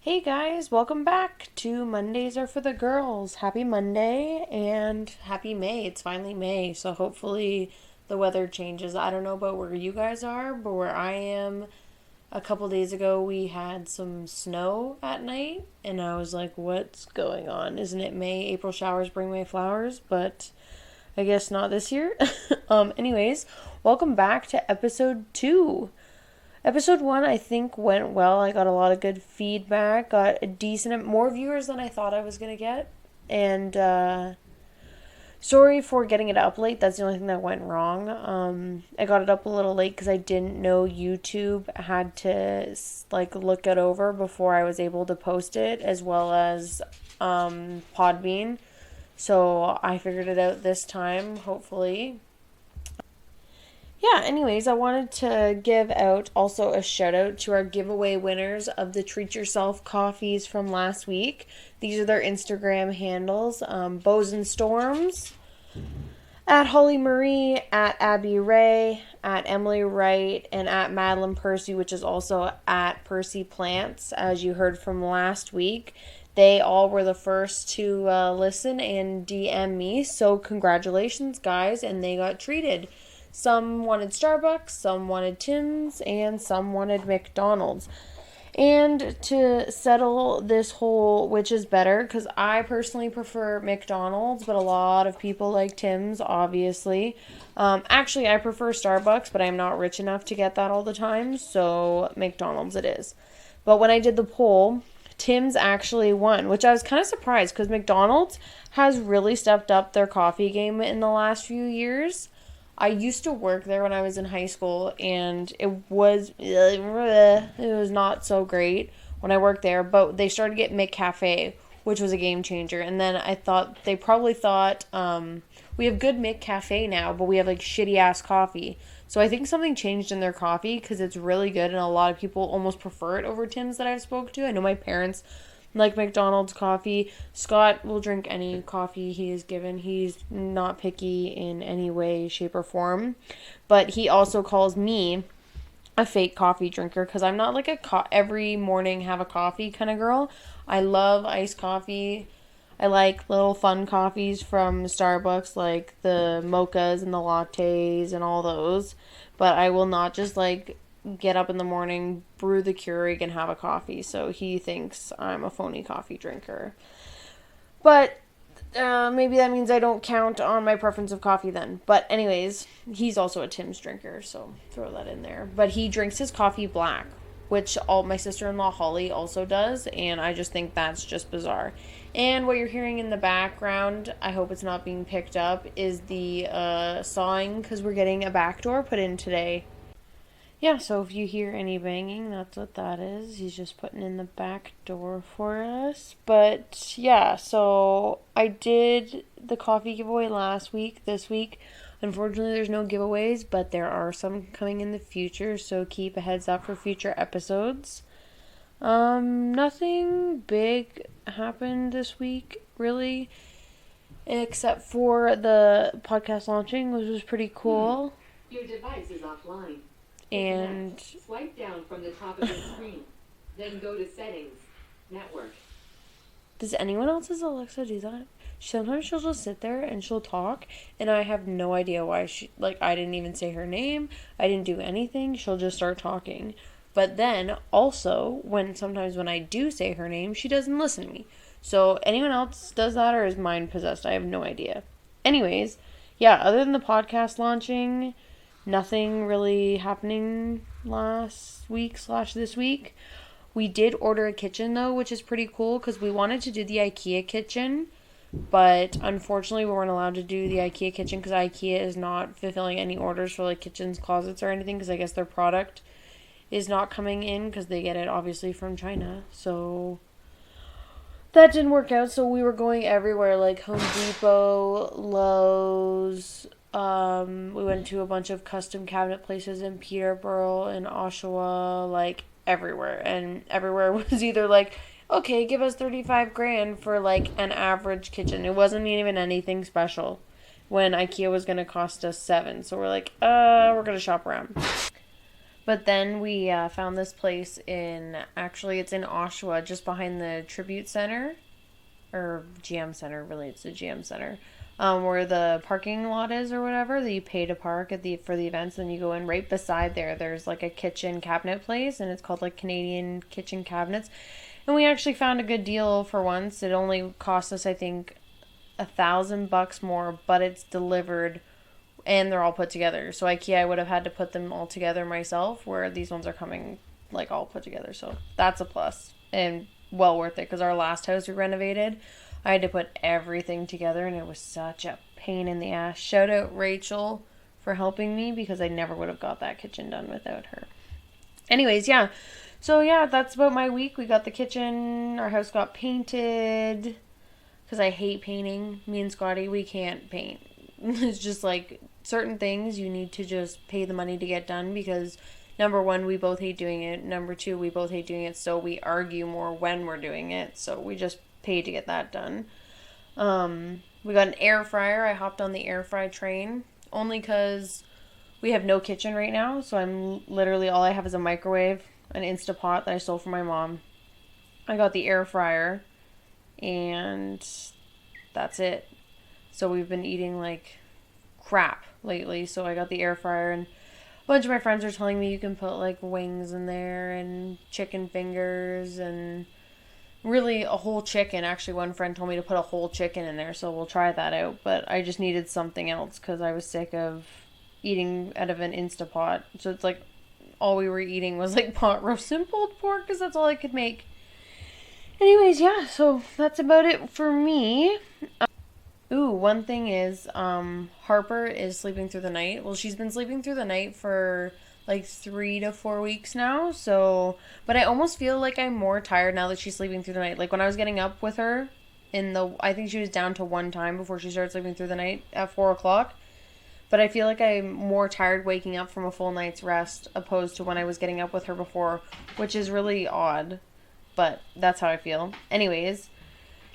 Hey guys, welcome back to Mondays Are for the Girls. Happy Monday and happy May. It's finally May, so hopefully the weather changes. I don't know about where you guys are, but where I am, a couple days ago we had some snow at night, and I was like, what's going on? Isn't it May? April showers bring May flowers, but I guess not this year. Anyways, welcome back to episode 2. Episode 1, I think, went well. I got a lot of good feedback, got a decent, more viewers than I thought I was going to get. And, sorry for getting it up late. That's the only thing that went wrong. I got it up a little late because I didn't know YouTube had to, look it over before I was able to post it, as well as, Podbean. So I figured it out this time, hopefully. Yeah, anyways, I wanted to give out also a shout out to our giveaway winners of the Treat Yourself coffees from last week. These are their Instagram handles: Bows and Storms, at Holly Marie, at Abby Ray, at Emily Wright, and at Madeline Percy, which is also at Percy Plants, as you heard from last week. They all were the first to listen and DM me, so congratulations, guys, and they got treated. Some wanted Starbucks, some wanted Tim's, and some wanted McDonald's. And to settle this whole which is better, because I personally prefer McDonald's, but a lot of people like Tim's, obviously. Actually, I prefer Starbucks, but I'm not rich enough to get that all the time, so McDonald's it is. But when I did the poll, Tim's actually won, which I was kind of surprised, because McDonald's has really stepped up their coffee game in the last few years. I used to work there when I was in high school, and it was not so great when I worked there, but they started to get McCafe, which was a game changer. And then I thought they probably thought we have good McCafe now, but we have like shitty ass coffee. So I think something changed in their coffee because it's really good, and a lot of people almost prefer it over Tim's that I've spoke to. I know my parents like McDonald's coffee. Scott will drink any coffee he is given. He's not picky in any way, shape, or form. But he also calls me a fake coffee drinker because I'm not like every morning have a coffee kind of girl. I love iced coffee. I like little fun coffees from Starbucks, like the mochas and the lattes and all those. But I will not just get up in the morning, brew the Keurig, and have a coffee. So he thinks I'm a phony coffee drinker. But maybe that means I don't count on my preference of coffee then. But anyways, he's also a Tim's drinker, so throw that in there. But he drinks his coffee black, which my sister-in-law Holly also does, and I just think that's just bizarre. And what you're hearing in the background, I hope it's not being picked up, is the sawing, because we're getting a back door put in today. Yeah, so if you hear any banging, that's what that is. He's just putting in the back door for us. But yeah, so I did the coffee giveaway last week. This week, unfortunately, there's no giveaways, but there are some coming in the future, so keep a heads up for future episodes. Nothing big happened this week, really, except for the podcast launching, which was pretty cool. Your device is offline. And swipe down from the top of the screen, then go to settings, network. Does anyone else's Alexa do that? Sometimes she'll just sit there and she'll talk, and I have no idea why I didn't even say her name. I didn't do anything. She'll just start talking. But then also, sometimes when I do say her name, she doesn't listen to me. So anyone else does that, or is mine possessed? I have no idea. Anyways, yeah, other than the podcast launching, nothing really happening last week / this week. We did order a kitchen though, which is pretty cool because we wanted to do the IKEA kitchen, but unfortunately we weren't allowed to do the IKEA kitchen because IKEA is not fulfilling any orders for kitchens, closets, or anything, because I guess their product is not coming in because they get it obviously from China. So that didn't work out, so we were going everywhere, like Home Depot, Lowe's. We went to a bunch of custom cabinet places in Peterborough and Oshawa, everywhere. And everywhere was either okay, give us 35 grand for an average kitchen. It wasn't even anything special when IKEA was going to cost us 7. So we're we're going to shop around. But then we found this place actually, it's in Oshawa, just behind the Tribute Center, or GM Center, really, it's the GM Center, where the parking lot is or whatever, that you pay to park for the events, and you go in right beside there. There's like a kitchen cabinet place, and it's called like Canadian Kitchen Cabinets. And we actually found a good deal for once. It only cost us, I think, $1,000 more, but it's delivered and they're all put together. So IKEA, I would have had to put them all together myself, where these ones are coming like all put together. So that's a plus and well worth it, because our last house we renovated, I had to put everything together and it was such a pain in the ass. Shout out Rachel for helping me, because I never would have got that kitchen done without her. Anyways, yeah. So yeah, that's about my week. We got the kitchen, our house got painted, because I hate painting. Me and Scotty, we can't paint. It's just like certain things you need to just pay the money to get done, because number one, we both hate doing it. Number two, we both hate doing it, so we argue more when we're doing it. So we just pay to get that done. We got an air fryer. I hopped on the air fry train only because we have no kitchen right now. So I'm literally, all I have is a microwave, an Instapot that I stole from my mom. I got the air fryer and that's it. So we've been eating like crap lately. So I got the air fryer, and a bunch of my friends are telling me you can put like wings in there and chicken fingers and really a whole chicken. Actually, one friend told me to put a whole chicken in there, so we'll try that out. But I just needed something else because I was sick of eating out of an Instapot. So it's like all we were eating was like pot roast and pulled pork, because that's all I could make. Anyways, yeah, so that's about it for me. Ooh, one thing is, Harper is sleeping through the night. Well, she's been sleeping through the night for like 3 to 4 weeks now. So, but I almost feel like I'm more tired now that she's sleeping through the night. Like when I was getting up with her I think she was down to one time before she started sleeping through the night at 4 o'clock. But I feel like I'm more tired waking up from a full night's rest opposed to when I was getting up with her before, which is really odd. But that's how I feel. Anyways,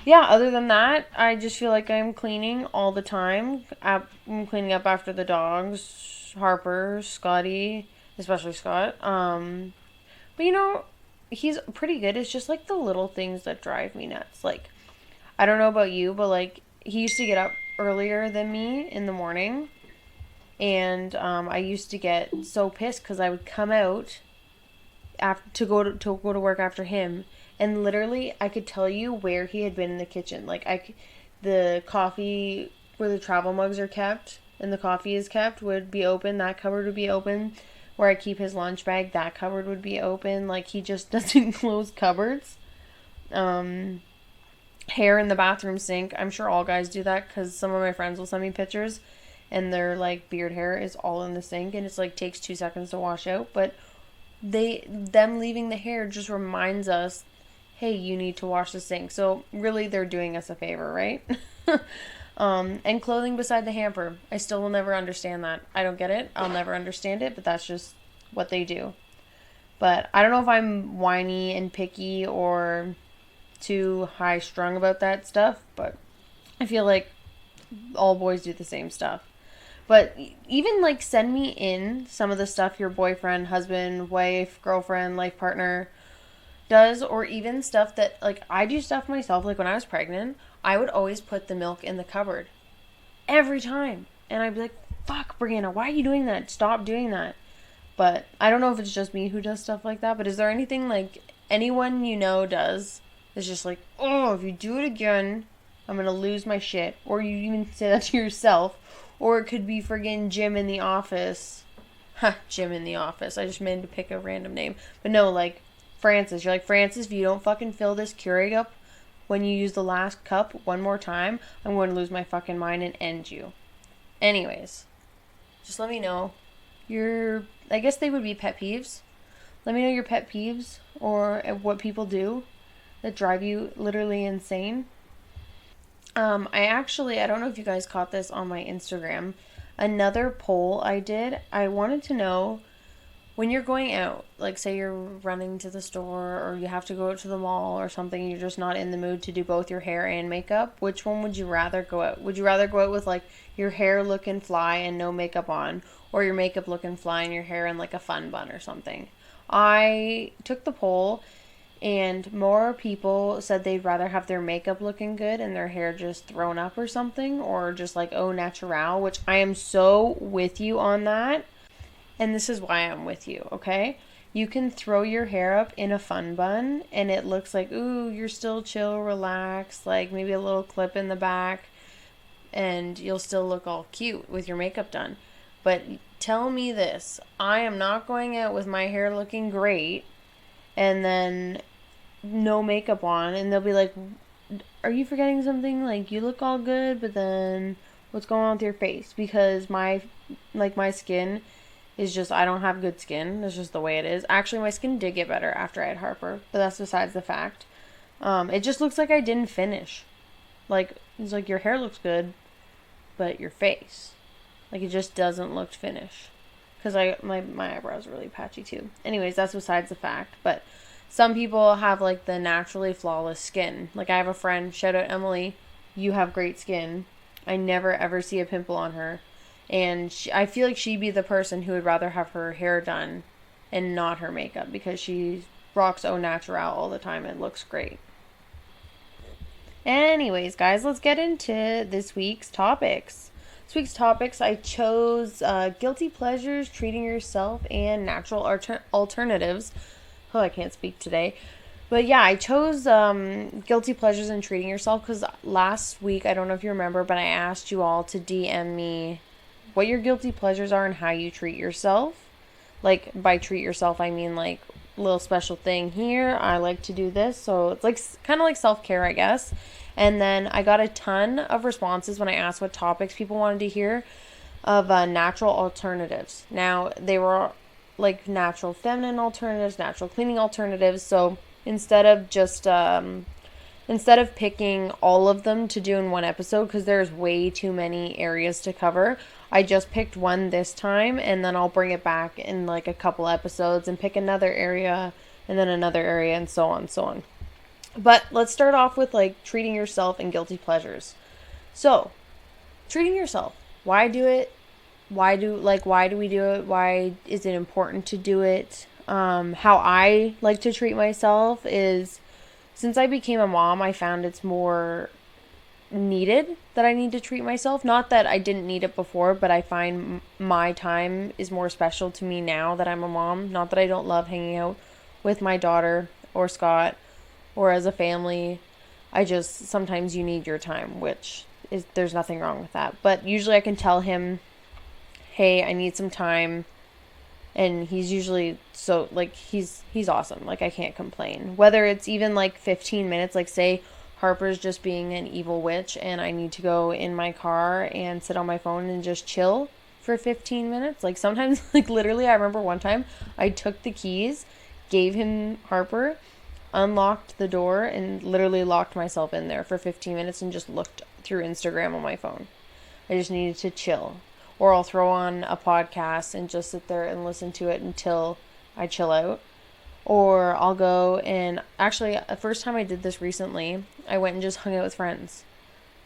yeah, other than that, I just feel like I'm cleaning all the time. I'm cleaning up after the dogs, Harper, Scotty, especially Scott. But he's pretty good. It's just like the little things that drive me nuts. Like, I don't know about you, but like he used to get up earlier than me in the morning, and I used to get so pissed because I would come out to go to work after him, and literally I could tell you where he had been in the kitchen. Like the coffee where the travel mugs are kept and the coffee is kept would be open. That cupboard would be open. Where I keep his lunch bag, that cupboard would be open. Like he just doesn't close cupboards. Hair in the bathroom sink. I'm sure all guys do that, because some of my friends will send me pictures and their like beard hair is all in the sink and it's like takes 2 seconds to wash out, but them leaving the hair just reminds us, hey, you need to wash the sink. So really they're doing us a favor, right? And clothing beside the hamper. I still will never understand that. I don't get it. I'll never understand it, but that's just what they do. But I don't know if I'm whiny and picky or too high strung about that stuff, but I feel like all boys do the same stuff. But even like send me in some of the stuff your boyfriend, husband, wife, girlfriend, life partner does, or even stuff that like I do stuff myself. Like when I was pregnant, I would always put the milk in the cupboard every time. And I'd be like, fuck, Brianna, why are you doing that? Stop doing that. But I don't know if it's just me who does stuff like that. But is there anything like anyone you know does? It's just like, oh, if you do it again, I'm going to lose my shit. Or you even say that to yourself. Or it could be friggin' Jim in the office. Jim in the office. I just meant to pick a random name. But no, like Francis. You're like, Francis, if you don't fucking fill this Keurig up when you use the last cup one more time, I'm going to lose my fucking mind and end you. Anyways, just let me know I guess they would be pet peeves. Let me know your pet peeves or what people do that drive you literally insane. I don't know if you guys caught this on my Instagram. Another poll I did, I wanted to know when you're going out, like say you're running to the store or you have to go out to the mall or something, you're just not in the mood to do both your hair and makeup, which one would you rather go out? Would you rather go out with like your hair looking fly and no makeup on, or your makeup looking fly and your hair in like a fun bun or something? I took the poll and more people said they'd rather have their makeup looking good and their hair just thrown up or something, or just like au natural, which I am so with you on that. And this is why I'm with you, okay? You can throw your hair up in a fun bun and it looks like, ooh, you're still chill, relaxed, like maybe a little clip in the back, and you'll still look all cute with your makeup done. But tell me this, I am not going out with my hair looking great and then no makeup on, and they'll be like, are you forgetting something? Like, you look all good, but then what's going on with your face? Because my skin is just, I don't have good skin. That's just the way it is. Actually, my skin did get better after I had Harper, but that's besides the fact. It just looks like I didn't finish. Like, it's like your hair looks good, but your face, like, it just doesn't look finished. Because my eyebrows are really patchy too. Anyways, that's besides the fact. But some people have like the naturally flawless skin. Like, I have a friend, shout out Emily, you have great skin. I never ever see a pimple on her. And I feel like she'd be the person who would rather have her hair done and not her makeup, because she rocks au natural all the time and looks great. Anyways, guys, let's get into this week's topics. This week's topics, I chose guilty pleasures, treating yourself, and natural alternatives. Oh, I can't speak today. But yeah, I chose guilty pleasures and treating yourself because last week, I don't know if you remember, but I asked you all to DM me what your guilty pleasures are and how you treat yourself. Like, by treat yourself, I mean like little special thing here. I like to do this. So it's like kind of like self-care, I guess. And then I got a ton of responses when I asked what topics people wanted to hear of natural alternatives. Now, they were like natural feminine alternatives, natural cleaning alternatives. So instead of picking all of them to do in one episode, because there's way too many areas to cover, I just picked one this time, and then I'll bring it back in like a couple episodes and pick another area and then another area and so on, so on. But let's start off with like treating yourself and guilty pleasures. So, treating yourself. Why do it? Why do we do it? Why is it important to do it? How I like to treat myself is, since I became a mom, I found it's more needed that I need to treat myself. Not that I didn't need it before, but I find my time is more special to me now that I'm a mom. Not that I don't love hanging out with my daughter or Scott or as a family. I just, sometimes you need your time, which is, there's nothing wrong with that. But usually I can tell him, hey, I need some time. And he's usually so, like, he's awesome. Like, I can't complain. Whether it's even like 15 minutes, like say Harper's just being an evil witch and I need to go in my car and sit on my phone and just chill for 15 minutes. Like, sometimes, like, literally, I remember one time I took the keys, gave him Harper, unlocked the door, and literally locked myself in there for 15 minutes and just looked through Instagram on my phone. I just needed to chill. Or I'll throw on a podcast and just sit there and listen to it until I chill out. Or I'll go and, actually, the first time I did this recently, I went and just hung out with friends.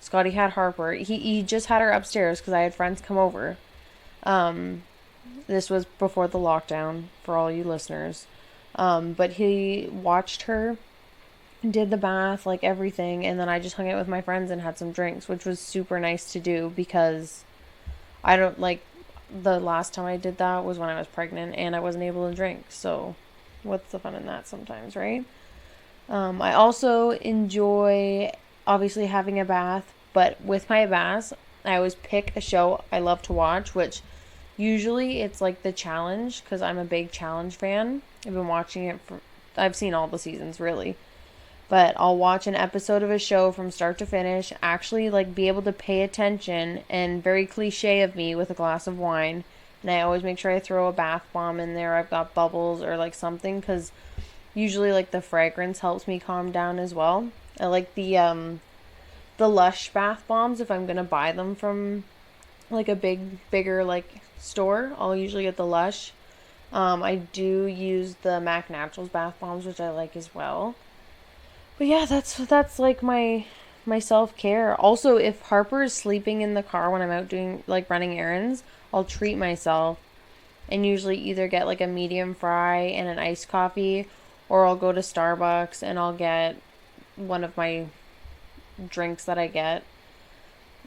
Scotty had Harper. He just had her upstairs because I had friends come over. This was before the lockdown, for all you listeners. But he watched her, did the bath, like everything, and then I just hung out with my friends and had some drinks, which was super nice to do because I don't, like, the last time I did that was when I was pregnant and I wasn't able to drink. So what's the fun in that sometimes, right? I also enjoy obviously having a bath, but with my baths, I always pick a show I love to watch, which usually it's like The Challenge, because I'm a big Challenge fan. I've been watching it I've seen all the seasons really. But I'll watch an episode of a show from start to finish, actually like be able to pay attention, and very cliche of me with a glass of wine. And I always make sure I throw a bath bomb in there. I've got bubbles or like something, because usually like the fragrance helps me calm down as well. I like the Lush bath bombs if I'm gonna buy them from like a bigger like store. I'll usually get the Lush. I do use the MAC Naturals bath bombs, which I like as well. But yeah, that's like my self-care. Also, if Harper is sleeping in the car when I'm out doing like running errands, I'll treat myself and usually either get like a medium fry and an iced coffee, or I'll go to Starbucks and I'll get one of my drinks that I get.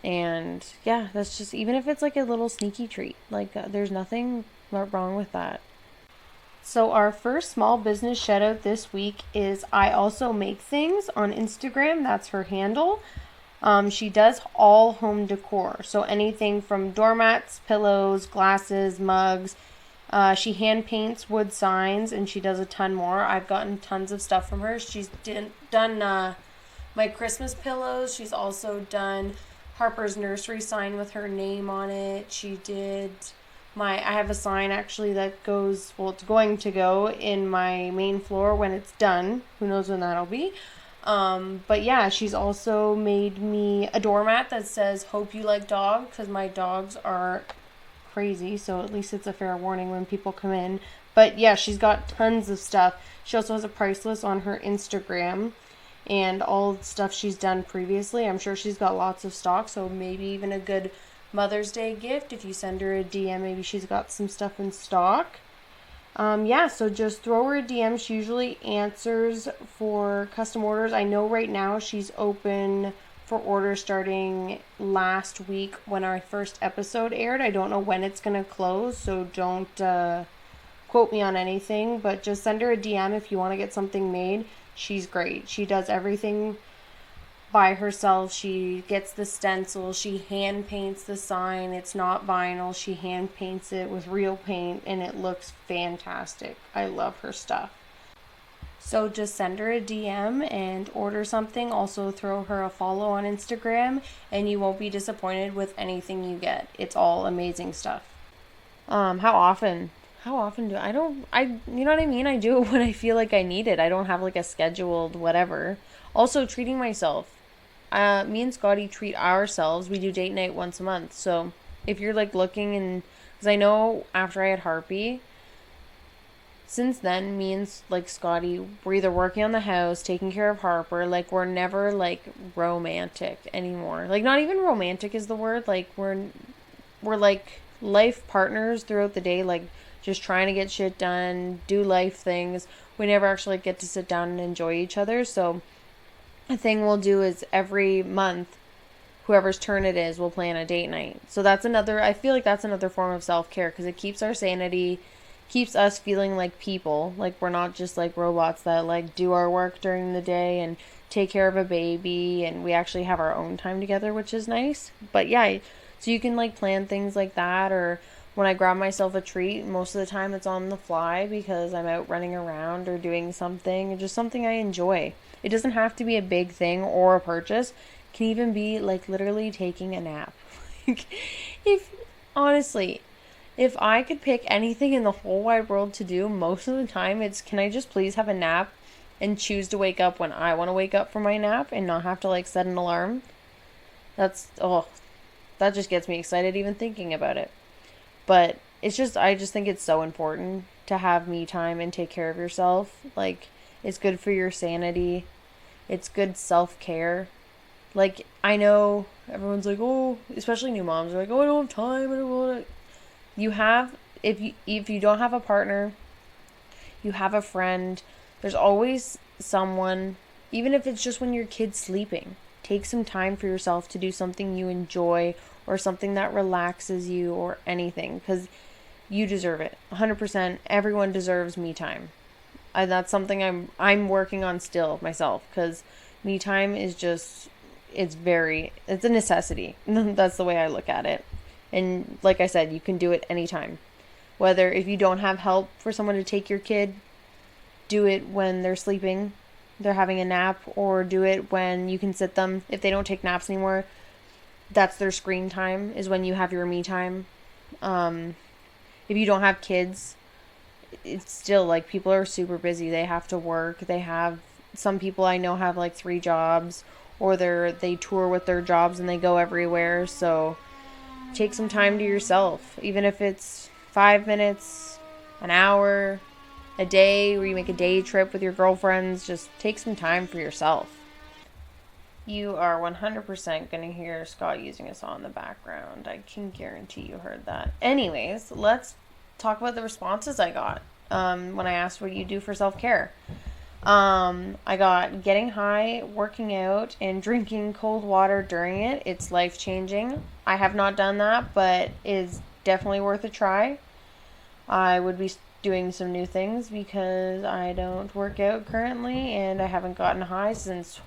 And yeah, that's just, even if it's like a little sneaky treat, like there's nothing wrong with that. So, our first small business shout out this week is I Also Make Things on Instagram. That's her handle. She does all home decor. So, anything from doormats, pillows, glasses, mugs. She hand paints wood signs and she does a ton more. I've gotten tons of stuff from her. She's done my Christmas pillows. She's also done Harper's nursery sign with her name on it. She did I have a sign actually that goes, well, it's going to go in my main floor when it's done. Who knows when that'll be. But yeah, she's also made me a doormat that says "Hope you like dog," because my dogs are crazy, so at least it's a fair warning when people come in. But yeah, she's got tons of stuff. She also has a price list on her Instagram and all the stuff she's done previously. I'm sure she's got lots of stock, so maybe even a good Mother's Day gift. If you send her a DM, maybe she's got some stuff in stock. Yeah, so just throw her a DM. She usually answers for custom orders. I know right now she's open for orders starting last week when our first episode aired. I don't know when it's going to close, so don't quote me on anything, but just send her a DM if you want to get something made. She's great. She does everything by herself. She gets the stencil. She hand paints the sign. It's not vinyl. She hand paints it with real paint and it looks fantastic. I love her stuff. So just send her a DM and order something. Also throw her a follow on Instagram and you won't be disappointed with anything you get. It's all amazing stuff. How often do you know what I mean? I do it when I feel like I need it. I don't have like a scheduled whatever. Also, treating myself. Me and Scotty treat ourselves. We do date night once a month. So if you're like looking, and because I know after I had Harpy, since then, me and like Scotty, we're either working on the house, taking care of Harper. Like we're never like romantic anymore. Like not even romantic is the word. Like we're like life partners throughout the day. Like just trying to get shit done, do life things. We never actually get to sit down and enjoy each other. So a thing we'll do is every month, whoever's turn it is, we'll plan a date night. So I feel like that's another form of self-care because it keeps our sanity, keeps us feeling like people. Like we're not just like robots that like do our work during the day and take care of a baby, and we actually have our own time together, which is nice. But yeah, so you can like plan things like that, or when I grab myself a treat, most of the time it's on the fly because I'm out running around or doing something, just something I enjoy. It doesn't have to be a big thing or a purchase. It can even be like literally taking a nap. if honestly, if I could pick anything in the whole wide world to do, most of the time it's, can I just please have a nap and choose to wake up when I want to wake up from my nap and not have to like set an alarm? That just gets me excited even thinking about it. But I just think it's so important to have me time and take care of yourself. Like, it's good for your sanity. It's good self-care. Like, I know everyone's like, oh, especially new moms are like, oh, I don't have time. I don't want to. You have, if you don't have a partner, you have a friend. There's always someone, even if it's just when your kid's sleeping. Take some time for yourself to do something you enjoy or something that relaxes you or anything, because you deserve it. 100%. Everyone deserves me time. That's something I'm working on still myself, because me time is just, it's a necessity. That's the way I look at it. And like I said, you can do it anytime. Whether if you don't have help for someone to take your kid, do it when they're sleeping, they're having a nap, or do it when you can sit them. If they don't take naps anymore, that's their screen time, is when you have your me time. If you don't have kids, it's still like people are super busy. They have to work. Some people I know have like 3 jobs, or they tour with their jobs and they go everywhere. So take some time to yourself, even if it's 5 minutes, an hour, a day where you make a day trip with your girlfriends. Just take some time for yourself. You are 100% going to hear Scott using a saw in the background. I can guarantee you heard that. Anyways, let's talk about the responses I got when I asked what you do for self-care. I got getting high, working out, and drinking cold water during it. It's life-changing. I have not done that, but it's definitely worth a try. I would be doing some new things because I don't work out currently, and I haven't gotten high since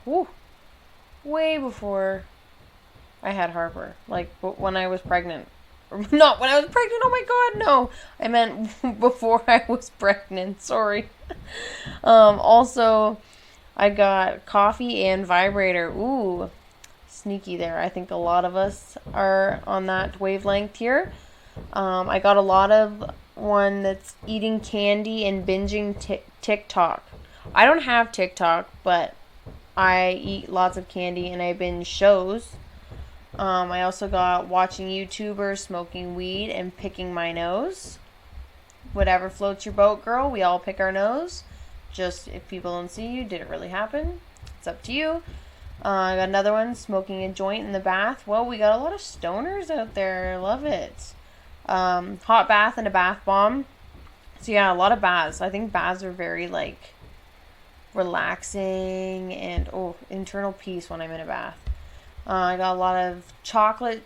way before I had Harper. Like when I was pregnant. Not when I was pregnant, oh my god, no. I meant before I was pregnant, sorry. Also, I got coffee and vibrator. Ooh, sneaky there. I think a lot of us are on that wavelength here. I got a lot of one that's eating candy and binging TikTok. I don't have TikTok, but I eat lots of candy and I binge shows. I also got watching YouTubers smoking weed and picking my nose. Whatever floats your boat, girl. We all pick our nose. Just if people don't see you, did it really happen? It's up to you. I got another one, smoking a joint in the bath. Well, we got a lot of stoners out there. Love it. Hot bath and a bath bomb. So yeah, a lot of baths. I think baths are very like relaxing and internal peace when I'm in a bath. I got a lot of chocolate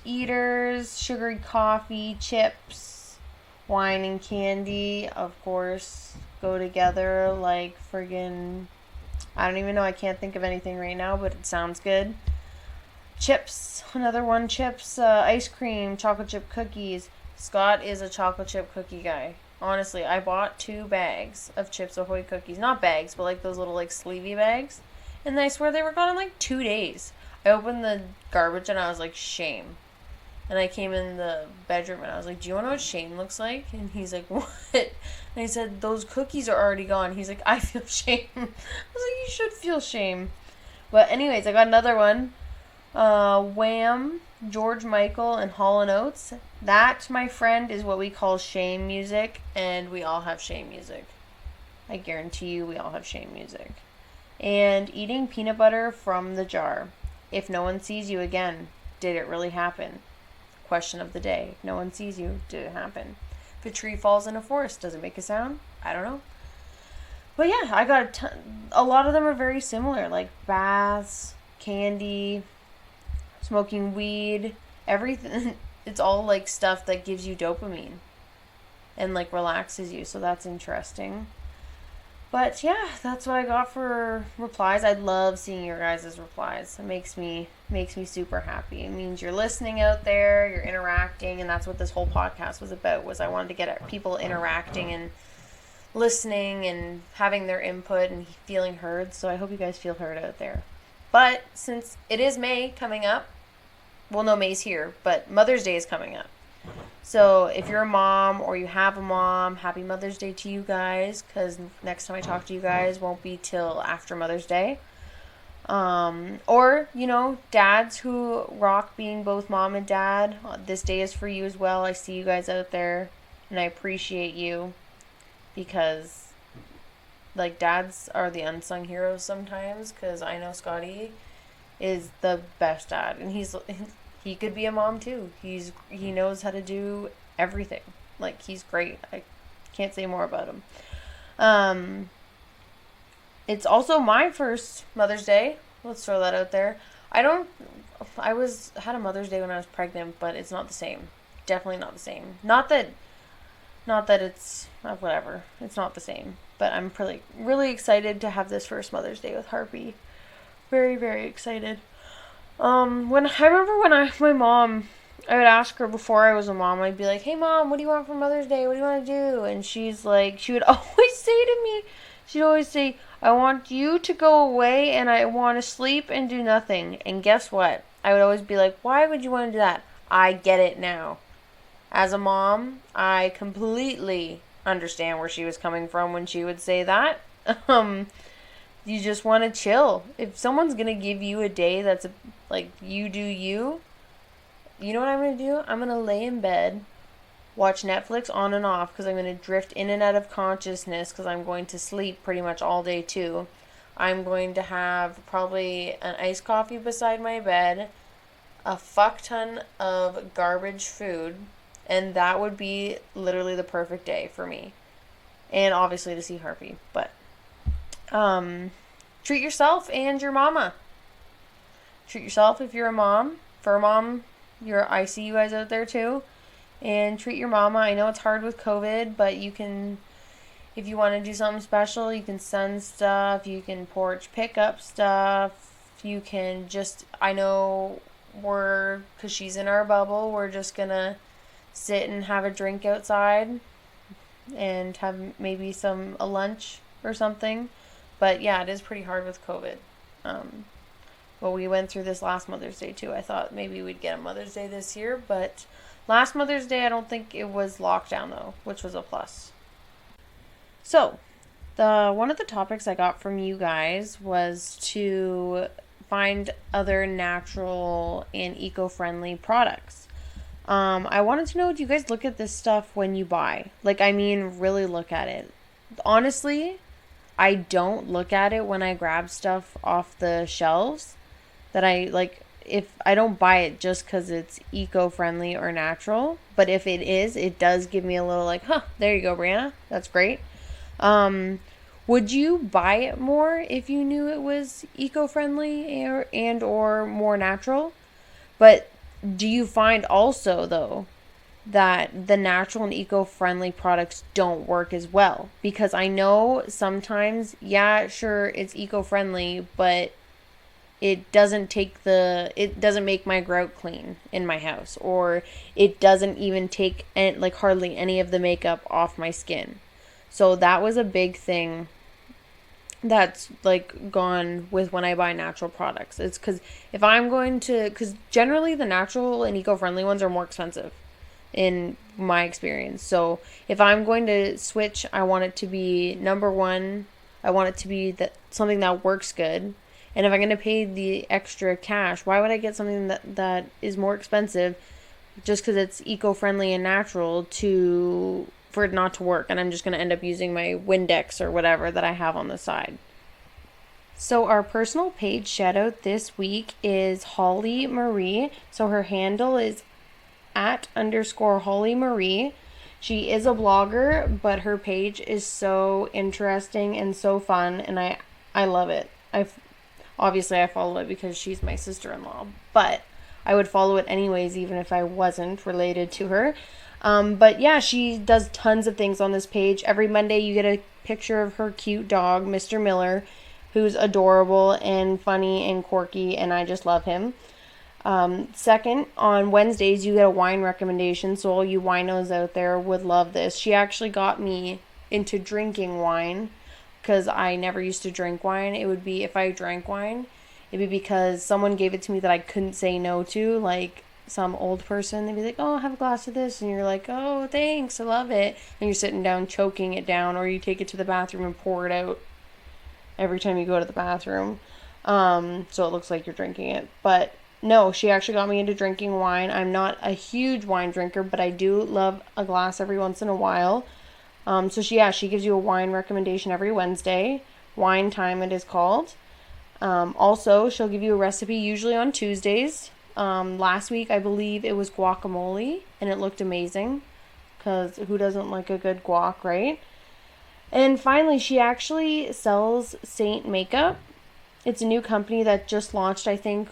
eaters, sugary coffee, chips, wine and candy, of course, go together like friggin', I don't even know, I can't think of anything right now, but it sounds good. Chips, another one, chips, ice cream, chocolate chip cookies. Scott is a chocolate chip cookie guy. Honestly, I bought 2 bags of Chips Ahoy cookies. Not bags, but like those little like sleevey bags. And I swear they were gone in like 2 days. I opened the garbage and I was like, shame. And I came in the bedroom and I was like, do you want to know what shame looks like? And he's like, what? And I said, those cookies are already gone. He's like, I feel shame. I was like, you should feel shame. But anyways, I got another one. Wham, George Michael, and Hall & Oates. That, my friend, is what we call shame music. And we all have shame music. I guarantee you we all have shame music. And eating peanut butter from the jar. If no one sees you again, did it really happen? Question of the day. If no one sees you, did it happen? If a tree falls in a forest, does it make a sound? I don't know. But yeah, I got a lot of them are very similar, like baths, candy, smoking weed, everything. It's all like stuff that gives you dopamine and like relaxes you, so that's interesting. But yeah, that's what I got for replies. I love seeing your guys' replies. It makes me super happy. It means you're listening out there, you're interacting, and that's what this whole podcast was about. Was I wanted to get people interacting and listening and having their input and feeling heard. So I hope you guys feel heard out there. But since it is May coming up, well, no, May's here, but Mother's Day is coming up. So if you're a mom or you have a mom, happy Mother's Day to you guys, because next time I talk to you guys won't be till after Mother's Day. Or, you know, dads who rock being both mom and dad, this day is for you as well. I see you guys out there, and I appreciate you, because, like, dads are the unsung heroes sometimes, because I know Scotty is the best dad, and he could be a mom too. He knows how to do everything. Like, he's great. I can't say more about him. It's also my first Mother's Day. Let's throw that out there. I had a Mother's Day when I was pregnant, but it's not the same. Definitely not the same. Not that it's whatever. It's not the same. But I'm really excited to have this first Mother's Day with Harpy. Very, very excited. When my mom, I would ask her before I was a mom, I'd be like, hey mom, what do you want for Mother's Day? What do you want to do? And she would always say to me, she'd always say, I want you to go away and I want to sleep and do nothing. And guess what? I would always be like, why would you want to do that? I get it now. As a mom, I completely understand where she was coming from when she would say that. You just want to chill. If someone's going to give you a day that's like you do you know what I'm going to do? I'm going to lay in bed watch Netflix on and off because I'm going to drift in and out of consciousness because I'm going to sleep pretty much all day too. I'm going to have probably an iced coffee beside my bed, a fuck ton of garbage food, and that would be literally the perfect day for me. And obviously to see Harvey, but treat yourself and your mama. Treat yourself if you're a mom. For a mom, I see you guys out there too. And treat your mama. I know it's hard with COVID, but you can, if you want to do something special, you can send stuff, you can porch pick up stuff, you can just, I know because she's in our bubble, we're just gonna sit and have a drink outside and have maybe a lunch or something. But yeah, it is pretty hard with COVID. Well, we went through this last Mother's Day too. I thought maybe we'd get a Mother's Day this year, but last Mother's Day I don't think it was lockdown though, which was a plus. So, one of the topics I got from you guys was to find other natural and eco-friendly products. I wanted to know, do you guys look at this stuff when you buy? Like, I mean, really look at it. Honestly, I don't look at it when I grab stuff off the shelves. If I don't buy it just because it's eco-friendly or natural. But if it is, it does give me a little like, there you go, Brianna. That's great. Would you buy it more if you knew it was eco-friendly or more natural? But do you find also, though, that the natural and eco-friendly products don't work as well? Because I know sometimes, yeah, sure, it's eco-friendly, but it doesn't make my grout clean in my house, or it doesn't even take hardly any of the makeup off my skin. So that was a big thing that's gone with when I buy natural products. It's because because generally the natural and eco-friendly ones are more expensive in my experience. So if I'm going to switch, I want it to be number one, I want it to be something that works good. And if I'm going to pay the extra cash, why would I get something that is more expensive just because it's eco-friendly and natural for it not to work, and I'm just going to end up using my Windex or whatever that I have on the side. So our personal page shout out this week is Holly Marie. So her handle is @_Holly Marie. She is a blogger, but her page is so interesting and so fun, and I love it. Obviously I follow it because she's my sister-in-law, but I would follow it anyways even if I wasn't related to her. But yeah, she does tons of things on this page. Every Monday you get a picture of her cute dog, Mr. Miller, who's adorable and funny and quirky, and I just love him. Second, on Wednesdays you get a wine recommendation, so all you winos out there would love this. She actually got me into drinking wine because I never used to drink wine. It would be, if I drank wine, it'd be because someone gave it to me that I couldn't say no to, like some old person. They'd be like, oh, have a glass of this, and you're like, oh, thanks, I love it, and you're sitting down choking it down, or you take it to the bathroom and pour it out every time you go to the bathroom, so it looks like you're drinking it. But no, she actually got me into drinking wine. I'm not a huge wine drinker, but I do love a glass every once in a while. So she gives you a wine recommendation every Wednesday. Wine Time it is called. Also, she'll give you a recipe usually on Tuesdays. Last week, I believe it was guacamole, and it looked amazing, because who doesn't like a good guac, right? And finally, she actually sells Saint Makeup. It's a new company that just launched, I think,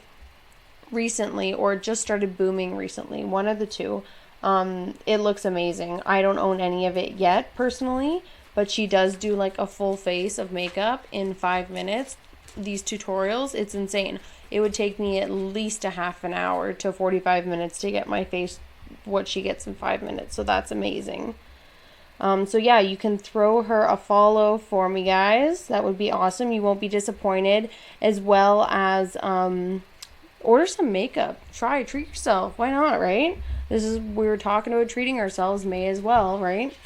recently, or just started booming recently, one of the two. It looks amazing. I don't own any of it yet, personally, but she does do a full face of makeup in 5 minutes. These tutorials, it's insane. It would take me at least a half an hour to 45 minutes to get my face what she gets in 5 minutes. So that's amazing. So yeah, you can throw her a follow for me, guys. That would be awesome. You won't be disappointed. As well as order some makeup. Treat yourself. Why not, right? We were talking about treating ourselves, may as well, right?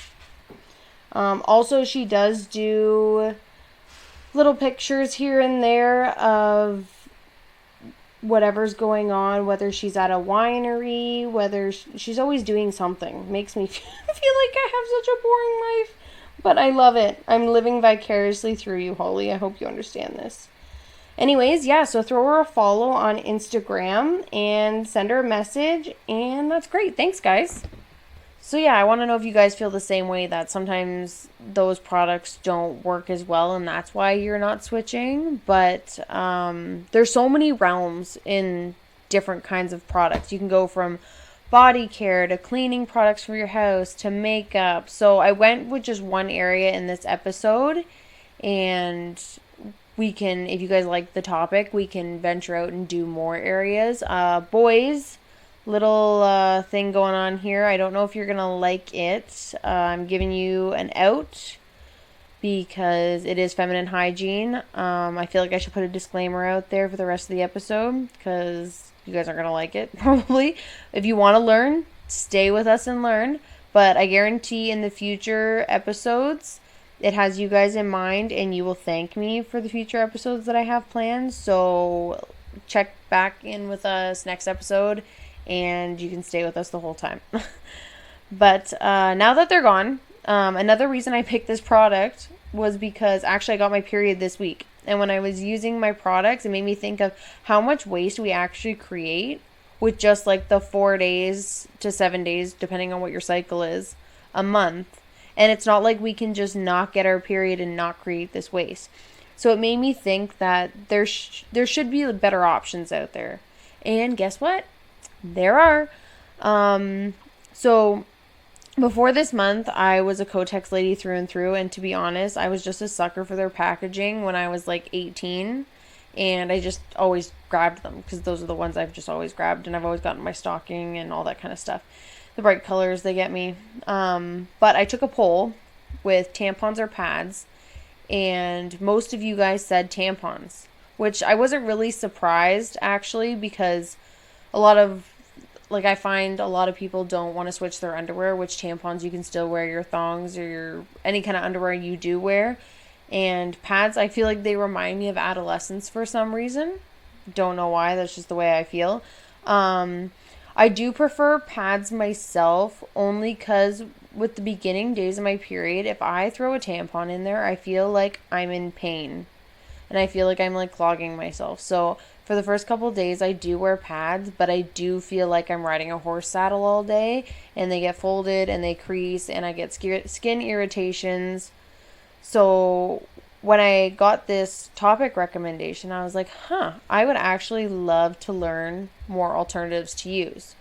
Also, she does do little pictures here and there of whatever's going on, whether she's at a winery, whether she's always doing something. Makes me feel like I have such a boring life. But I love it. I'm living vicariously through you, Holly. I hope you understand this. Anyways, yeah, so throw her a follow on Instagram and send her a message, and that's great. Thanks, guys. So yeah, I want to know if you guys feel the same way, that sometimes those products don't work as well and that's why you're not switching. But there's so many realms in different kinds of products. You can go from body care to cleaning products for your house to makeup. So I went with just one area in this episode, and we can, if you guys like the topic, we can venture out and do more areas. Boys, little thing going on here. I don't know if you're gonna like it. I'm giving you an out because it is feminine hygiene. I feel like I should put a disclaimer out there for the rest of the episode because you guys aren't gonna like it probably. If you want to learn, stay with us and learn. But I guarantee in the future episodes, it has you guys in mind, and you will thank me for the future episodes that I have planned. So check back in with us next episode, and you can stay with us the whole time. But now that they're gone, another reason I picked this product was because actually I got my period this week. And when I was using my products, it made me think of how much waste we actually create with just like the 4 days to 7 days, depending on what your cycle is, a month. And it's not like we can just not get our period and not create this waste. So it made me think that there should be better options out there. And guess what? There are. So before this month, I was a Kotex lady through and through. And to be honest, I was just a sucker for their packaging when I was like 18. And I just always grabbed them because those are the ones I've just always grabbed. And I've always gotten my stocking and all that kind of stuff. The bright colors, they get me. But I took a poll with tampons or pads, and most of you guys said tampons, which I wasn't really surprised actually, because I find a lot of people don't want to switch their underwear, which tampons you can still wear your thongs or your any kind of underwear you do wear. And pads, I feel like they remind me of adolescence for some reason. Don't know why, that's just the way I feel. I do prefer pads myself only because with the beginning days of my period, if I throw a tampon in there, I feel like I'm in pain. And I feel like I'm like clogging myself. So for the first couple of days, I do wear pads, but I do feel like I'm riding a horse saddle all day. And they get folded and they crease and I get skin irritations. So when I got this topic recommendation, I was like, I would actually love to learn more alternatives to use.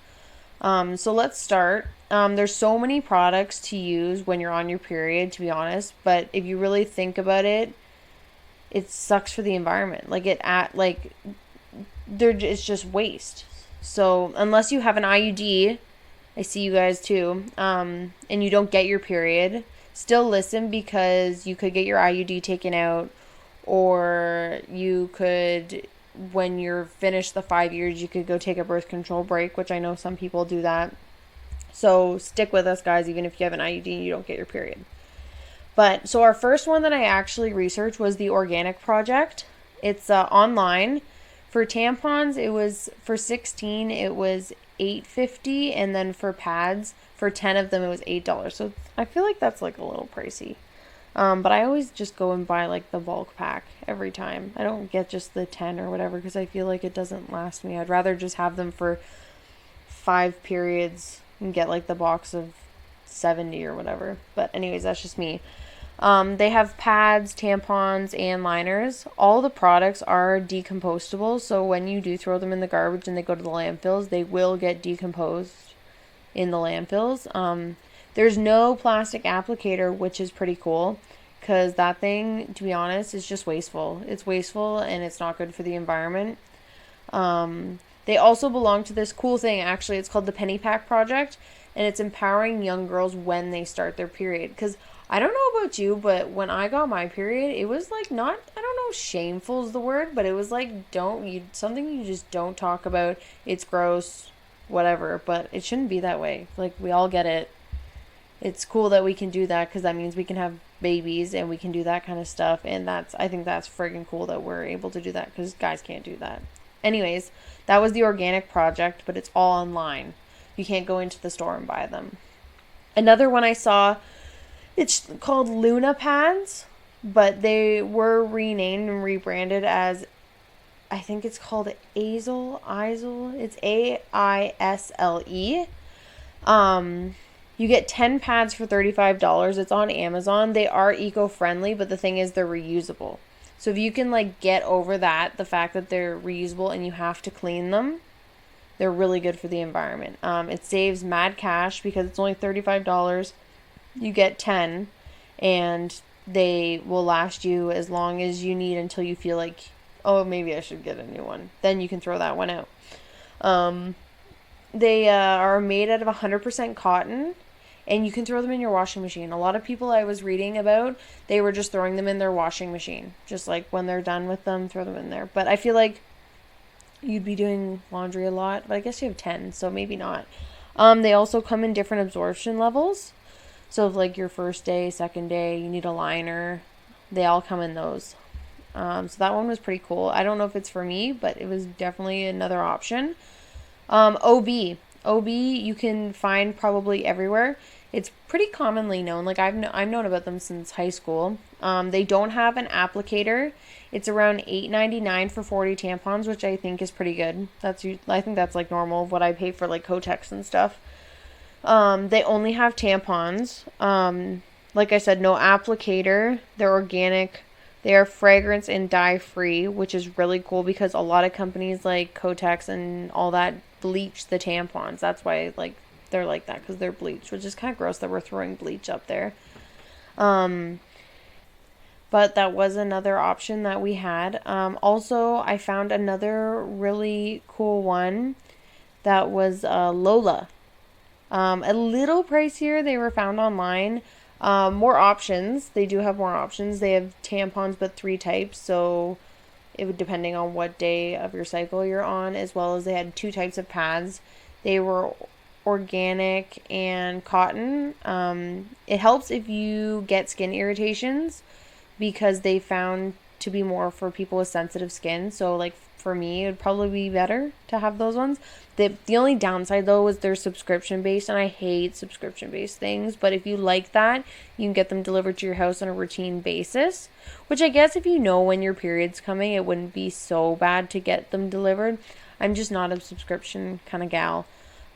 So let's start. There's so many products to use when you're on your period, to be honest, but if you really think about it, it sucks for the environment. It's just waste. So unless you have an IUD, I see you guys too, and you don't get your period, still listen, because you could get your IUD taken out, or you could, when you're finished the 5 years, you could go take a birth control break, which I know some people do that. So stick with us, guys, even if you have an IUD and you don't get your period. But so our first one that I actually researched was the Organic Project. It's online. For tampons, it was for 16, it was $8.50, and then for pads, for 10 of them, it was $8. So I feel like that's like a little pricey. But I always just go and buy like the bulk pack every time. I don't get just the 10 or whatever because I feel like it doesn't last me. I'd rather just have them for 5 periods and get like the box of 70 or whatever. But anyways, that's just me. They have pads, tampons, and liners. All the products are decompostable, so when you do throw them in the garbage and they go to the landfills, they will get decomposed in the landfills. There's no plastic applicator, which is pretty cool, because that thing, to be honest, is just wasteful. It's wasteful and it's not good for the environment. They also belong to this cool thing, actually. It's called the Penny Pack Project, and it's empowering young girls when they start their period. Because I don't know about you, but when I got my period, it was like not, I don't know, shameful is the word, but it was like, something you just don't talk about. It's gross, whatever, but it shouldn't be that way. Like, we all get it. It's cool that we can do that because that means we can have babies and we can do that kind of stuff. And I think that's friggin' cool that we're able to do that because guys can't do that. Anyways, that was the organic project, but it's all online. You can't go into the store and buy them. Another one I saw, it's called Luna Pads, but they were renamed and rebranded as, I think it's called Aisle. It's AISLE. You get 10 pads for $35. It's on Amazon. They are eco-friendly, but the thing is they're reusable. So if you can like get over that, the fact that they're reusable and you have to clean them, they're really good for the environment. It saves mad cash because it's only $35. You get 10 and they will last you as long as you need until you feel like, oh, maybe I should get a new one. Then you can throw that one out. They are made out of 100% cotton, and you can throw them in your washing machine. A lot of people I was reading about, they were just throwing them in their washing machine. Just like when they're done with them, throw them in there. But I feel like you'd be doing laundry a lot, but I guess you have 10, so maybe not. They also come in different absorption levels. So if like your first day, second day, you need a liner, they all come in those. So that one was pretty cool. I don't know if it's for me, but it was definitely another option. OB you can find probably everywhere. It's pretty commonly known. Like I've known about them since high school. They don't have an applicator. It's around $8.99 for 40 tampons, which I think is pretty good. I think that's like normal what I pay for like Kotex and stuff. They only have tampons. Like I said, no applicator. They're organic. They are fragrance and dye free, which is really cool because a lot of companies like Kotex and all that bleach the tampons. That's why like they're like that, because they're bleached, which is kind of gross that we're throwing bleach up there. But that was another option that we had. Also, I found another really cool one that was Lola. A little pricier. They were found online. More options. They do have more options. They have tampons, but 3 types. So it would, depending on what day of your cycle you're on, as well as they had 2 types of pads. They were organic and cotton. It helps if you get skin irritations because they found to be more for people with sensitive skin. So like for me, it would probably be better to have those ones. The only downside though is they're subscription based, and I hate subscription based things. But if you like that, you can get them delivered to your house on a routine basis, which I guess if you know when your period's coming, it wouldn't be so bad to get them delivered. I'm just not a subscription kind of gal.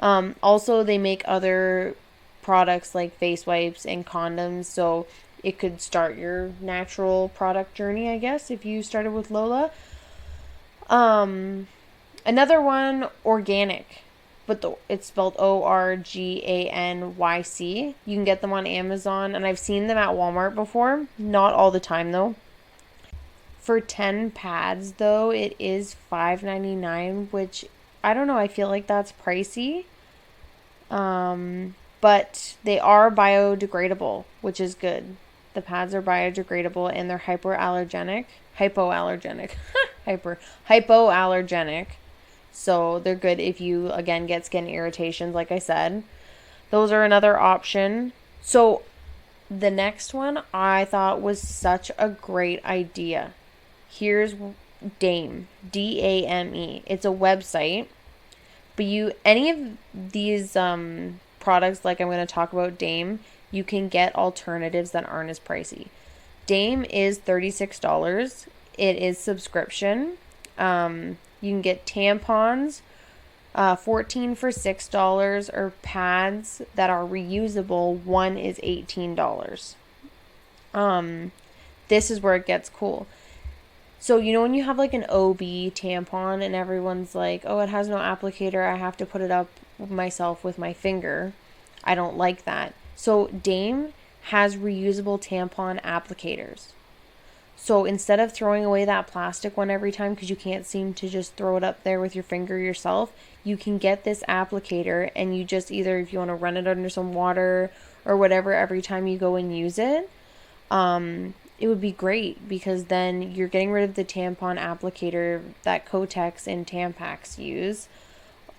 Also, they make other products like face wipes and condoms, so it could start your natural product journey, I guess, if you started with Lola. Another one, organic, but it's spelled ORGANYC. You can get them on Amazon, and I've seen them at Walmart before. Not all the time, though. For 10 pads, though, it is $5.99, which, I don't know, I feel like that's pricey. But they are biodegradable, which is good. The pads are biodegradable, and they're hypoallergenic. So they're good if you, again, get skin irritations, like I said. Those are another option. So the next one I thought was such a great idea. Here's Dame, DAME. It's a website, but any of these products, like I'm going to talk about Dame, you can get alternatives that aren't as pricey. Dame is $36. It is subscription. You can get tampons, 14 for $6, or pads that are reusable. One is $18. This is where it gets cool. So, you know, when you have like an OB tampon and everyone's like, oh, it has no applicator, I have to put it up myself with my finger. I don't like that. So Dame has reusable tampon applicators. So instead of throwing away that plastic one every time because you can't seem to just throw it up there with your finger yourself, you can get this applicator, and you just either, if you want to run it under some water or whatever every time you go and use it, it would be great, because then you're getting rid of the tampon applicator that Kotex and Tampax use.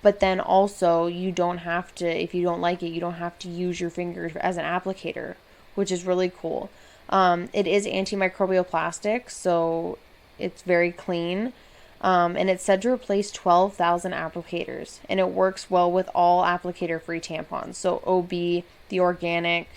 But then also, you don't have to, if you don't like it, you don't have to use your finger as an applicator, which is really cool. It is antimicrobial plastic, so it's very clean. And it's said to replace 12,000 applicators, and it works well with all applicator-free tampons. So OB, the organic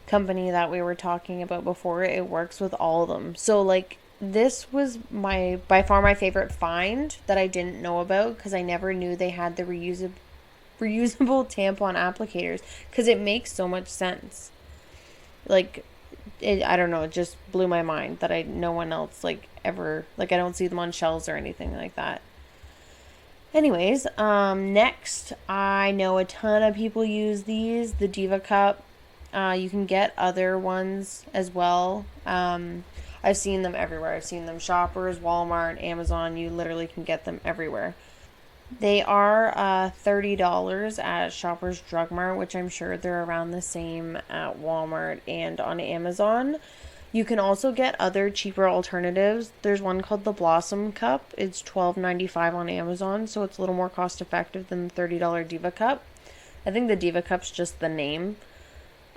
company that we were talking about before, it works with all of them. So like this was my by far my favorite find that I didn't know about, because I never knew they had the reusable tampon applicators, because it makes so much sense. Like I don't know, it just blew my mind that no one else like ever, like I don't see them on shelves or anything like that. Anyways, next, I know a ton of people use these, the Diva Cup. You can get other ones as well. I've seen them everywhere. I've seen them Shoppers, Walmart, Amazon. You literally can get them everywhere. They are $30 at Shoppers Drug Mart, which I'm sure they're around the same at Walmart and on Amazon. You can also get other cheaper alternatives. There's one called the Blossom Cup. It's $12.95 on Amazon, so it's a little more cost effective than the $30 Diva Cup. I think the Diva Cup's just the name,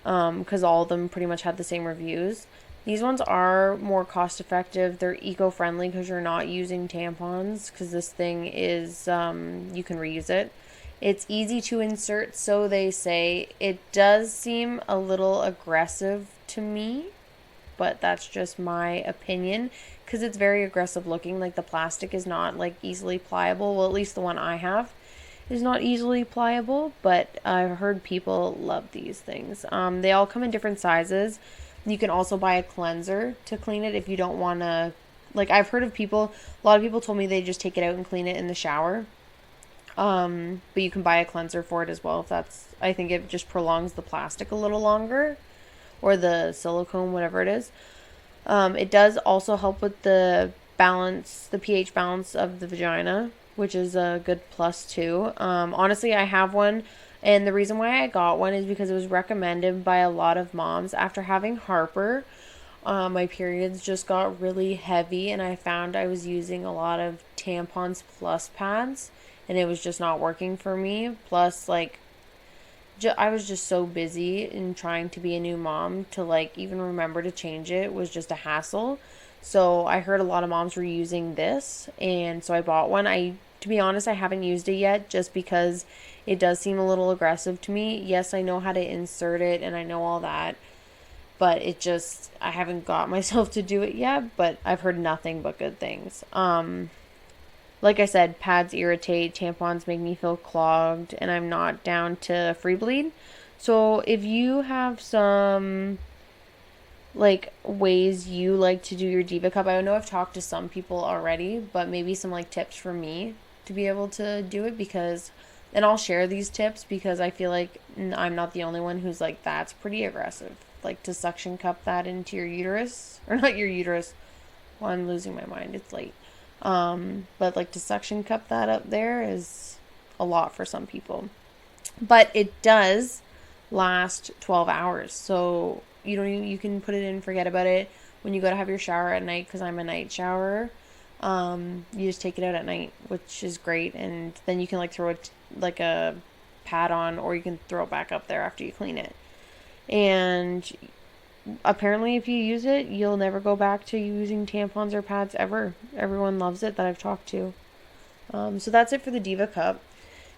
because all of them pretty much had the same reviews. These ones are more cost effective. They're eco-friendly because you're not using tampons, because this thing is, you can reuse it. It's easy to insert, so they say. It does seem a little aggressive to me, but that's just my opinion, because it's very aggressive looking. Like the plastic is not like easily pliable. Well, at least the one I have is not easily pliable, but I've heard people love these things. They all come in different sizes. You can also buy a cleanser to clean it if you don't want to. Like I've heard of people, a lot of people told me they just take it out and clean it in the shower. But you can buy a cleanser for it as well if that's, I think it just prolongs the plastic a little longer, or the silicone, whatever it is. It does also help with the balance, the pH balance of the vagina, which is a good plus too. Honestly, I have one, and the reason why I got one is because it was recommended by a lot of moms. After having Harper, my periods just got really heavy, and I found I was using a lot of tampons plus pads, and it was just not working for me. Plus, like, I was just so busy in trying to be a new mom to like even remember to change it was just a hassle. So I heard a lot of moms were using this, and so I bought one. To be honest, I haven't used it yet just because it does seem a little aggressive to me. Yes, I know how to insert it and I know all that, but I haven't got myself to do it yet, but I've heard nothing but good things. Like I said, pads irritate, tampons make me feel clogged, and I'm not down to free bleed. So if you have some like ways you like to do your Diva Cup, I know I've talked to some people already, but maybe some like tips for me to be able to do it, because, and I'll share these tips because I feel like I'm not the only one who's like, that's pretty aggressive. Like to suction cup that into your uterus, or not your uterus. Well, I'm losing my mind. It's late. But like to suction cup that up there is a lot for some people. But it does last 12 hours. So you can put it in, forget about it when you go to have your shower at night, because I'm a night showerer. You just take it out at night, which is great, and then you can like throw it like a pad on, or you can throw it back up there after you clean it. And apparently if you use it, you'll never go back to using tampons or pads ever. Everyone loves it that I've talked to. So that's it for the Diva Cup.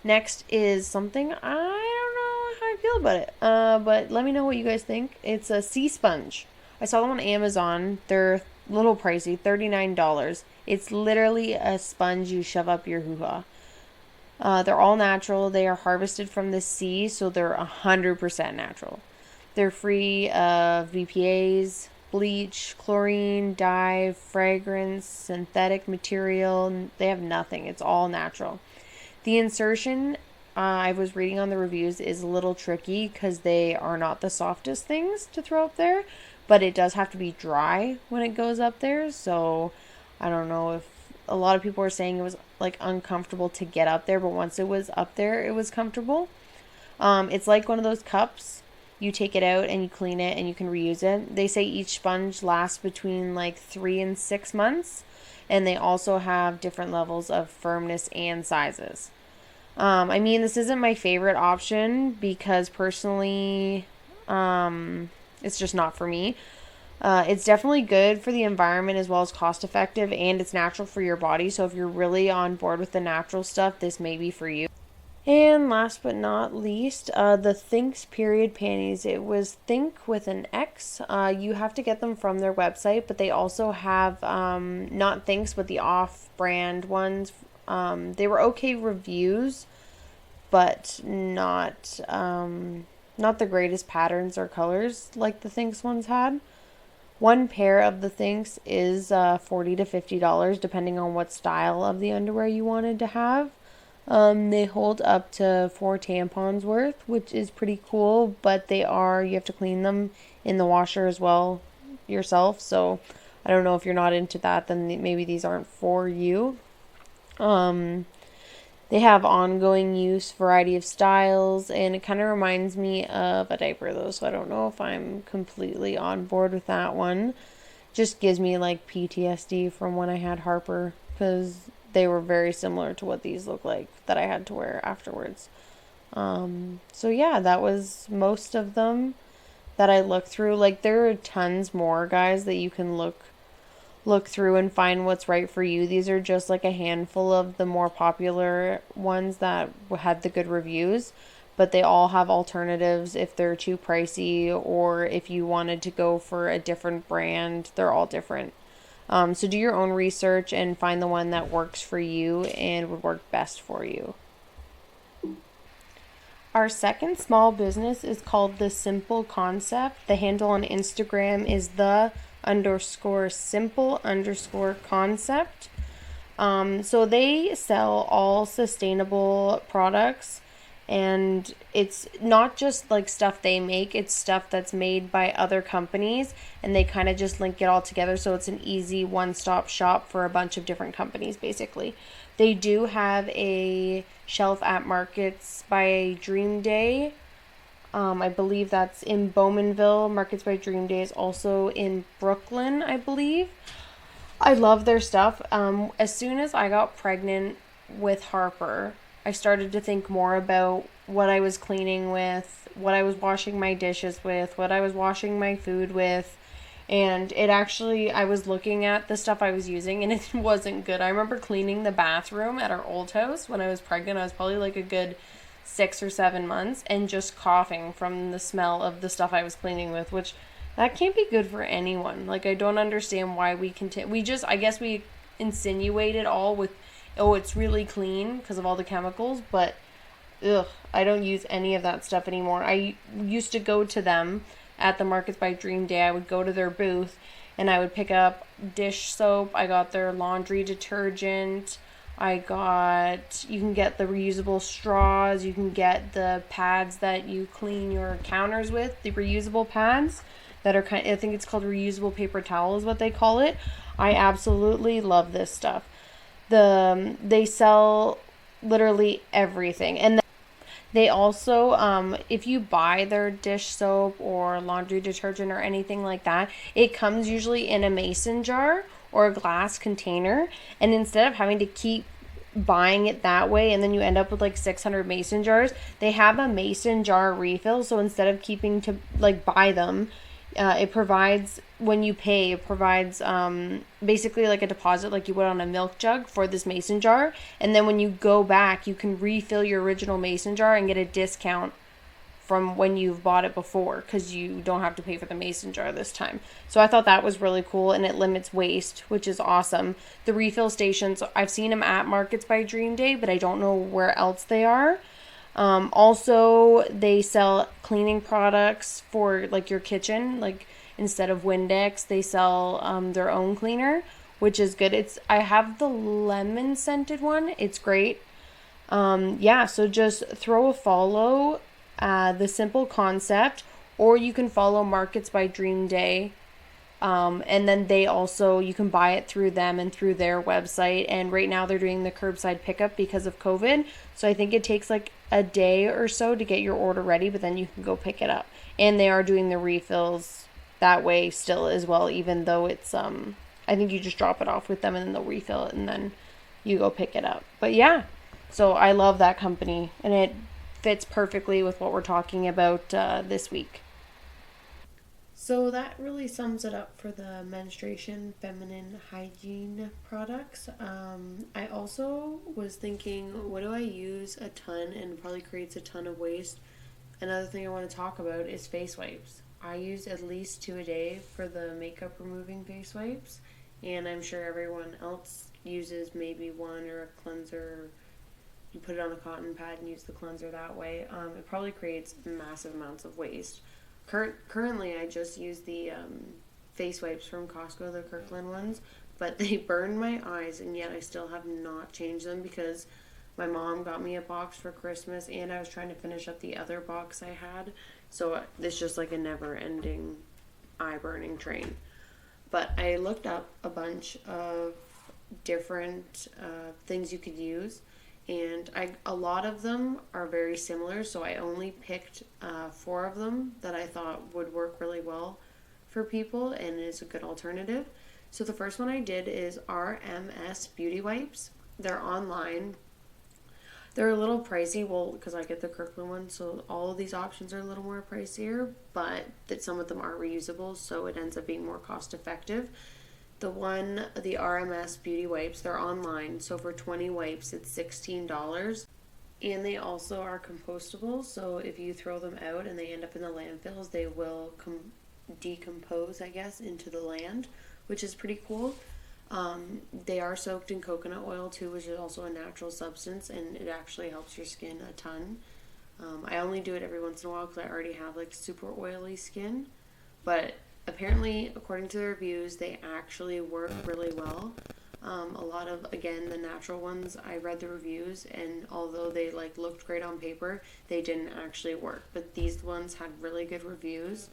Next is something I don't know how I feel about it, but let me know what you guys think. It's a sea sponge. I saw them on Amazon. They're a little pricey, $39. It's literally a sponge you shove up your hoo-ha. They're all natural. They are harvested from the sea, so they're 100% natural. They're free of BPAs, bleach, chlorine, dye, fragrance, synthetic material. They have nothing. It's all natural. The insertion, I was reading on the reviews, is a little tricky because they are not the softest things to throw up there, but it does have to be dry when it goes up there. So I don't know if a lot of people were saying it was like uncomfortable to get up there, but once it was up there, it was comfortable. It's like one of those cups. You take it out and you clean it and you can reuse it. They say each sponge lasts between like 3 and 6 months. And they also have different levels of firmness and sizes. I mean, this isn't my favorite option because personally, it's just not for me. It's definitely good for the environment as well as cost effective, and it's natural for your body. So if you're really on board with the natural stuff, this may be for you. And last but not least, the Thinx period panties. It was Think with an X. You have to get them from their website, but they also have not Thinx, but the off-brand ones. They were okay reviews, but not the greatest patterns or colors like the Thinx ones had. One pair of the Thinx is $40 to $50, depending on what style of the underwear you wanted to have. They hold up to 4 tampons worth, which is pretty cool, but you have to clean them in the washer as well yourself. So I don't know, if you're not into that, then maybe these aren't for you. They have ongoing use, variety of styles, and it kind of reminds me of a diaper though, so I don't know if I'm completely on board with that one. Just gives me like PTSD from when I had Harper, because they were very similar to what these look like that I had to wear afterwards. So yeah, that was most of them that I looked through. Like, there are tons more, guys, that you can look through and find what's right for you. These are just like a handful of the more popular ones that had the good reviews, but they all have alternatives if they're too pricey, or if you wanted to go for a different brand. They're all different. So do your own research and find the one that works for you and would work best for you. Our second small business is called The Simple Concept. The handle on Instagram is the_simple_concept. So they sell all sustainable products, and it's not just like stuff they make, it's stuff that's made by other companies, and they kind of just link it all together, so it's an easy one-stop shop for a bunch of different companies basically. They do have a shelf at Markets by Dream Day. I believe that's in Bowmanville. Markets by Dream Day is also in Brooklyn, I believe. I love their stuff. As soon as I got pregnant with Harper, I started to think more about what I was cleaning with, what I was washing my dishes with, what I was washing my food with. And I was looking at the stuff I was using, and it wasn't good. I remember cleaning the bathroom at our old house when I was pregnant. I was probably like a good 6 or 7 months, and just coughing from the smell of the stuff I was cleaning with, which that can't be good for anyone. Like, I don't understand why we continue. I guess we insinuate it all with, oh, it's really clean because of all the chemicals, but ugh, I don't use any of that stuff anymore. I used to go to them at the Markets by Dream Day. I would go to their booth and I would pick up dish soap. I got their laundry detergent. You can get the reusable straws. You can get the pads that you clean your counters with, the reusable pads that are I think it's called reusable paper towel is what they call it. I absolutely love this stuff. They sell literally everything. And they also, if you buy their dish soap or laundry detergent or anything like that, it comes usually in a mason jar or a glass container. And instead of having to keep buying it that way and then you end up with like 600 mason jars, they have a mason jar refill. So instead of keeping to like buy them, it provides, when you pay, it provides basically like a deposit like you would on a milk jug for this mason jar. And then when you go back, you can refill your original mason jar and get a discount from when you've bought it before, because you don't have to pay for the mason jar this time. So I thought that was really cool, and it limits waste, which is awesome. The refill stations, I've seen them at Markets by Dream Day, but I don't know where else they are. Also, they sell cleaning products for like your kitchen. Like, instead of Windex, they sell their own cleaner, which is good. I have the lemon scented one. It's great. So just throw a follow, The Simple Concept, or you can follow Markets by Dream Day. And then you can buy it through them and through their website. And right now they're doing the curbside pickup because of COVID. So I think it takes like a day or so to get your order ready, but then you can go pick it up. And they are doing the refills that way still as well, even though it's, I think you just drop it off with them and then they'll refill it and then you go pick it up. But yeah, so I love that company, and it fits perfectly with what we're talking about this week. So that really sums it up for the menstruation feminine hygiene products. I also was thinking, what do I use a ton and probably creates a ton of waste? Another thing I want to talk about is face wipes. I use at least 2 a day for the makeup removing face wipes, and I'm sure everyone else uses maybe one or a cleanser. You put it on a cotton pad and use the cleanser that way. It probably creates massive amounts of waste. Currently, I just use the face wipes from Costco, the Kirkland ones, but they burn my eyes, and yet I still have not changed them because my mom got me a box for Christmas, and I was trying to finish up the other box I had. So it's just like a never-ending eye burning train. But I looked up a bunch of different things you could use, and a lot of them are very similar. So I only picked 4 of them that I thought would work really well for people and is a good alternative. So the first one I did is RMS Beauty Wipes. They're online. They're a little pricey, well, because I get the Kirkland one, so all of these options are a little more pricier, but that some of them are reusable, so it ends up being more cost effective. The RMS Beauty Wipes, they're online, so for 20 wipes, it's $16. And they also are compostable, so if you throw them out and they end up in the landfills, they will decompose, I guess, into the land, which is pretty cool. They are soaked in coconut oil too, which is also a natural substance, and it actually helps your skin a ton. I only do it every once in a while because I already have like super oily skin, but apparently, according to the reviews, they actually work really well. A lot of, again, the natural ones, I read the reviews, and although they like looked great on paper, they didn't actually work. But these ones had really good reviews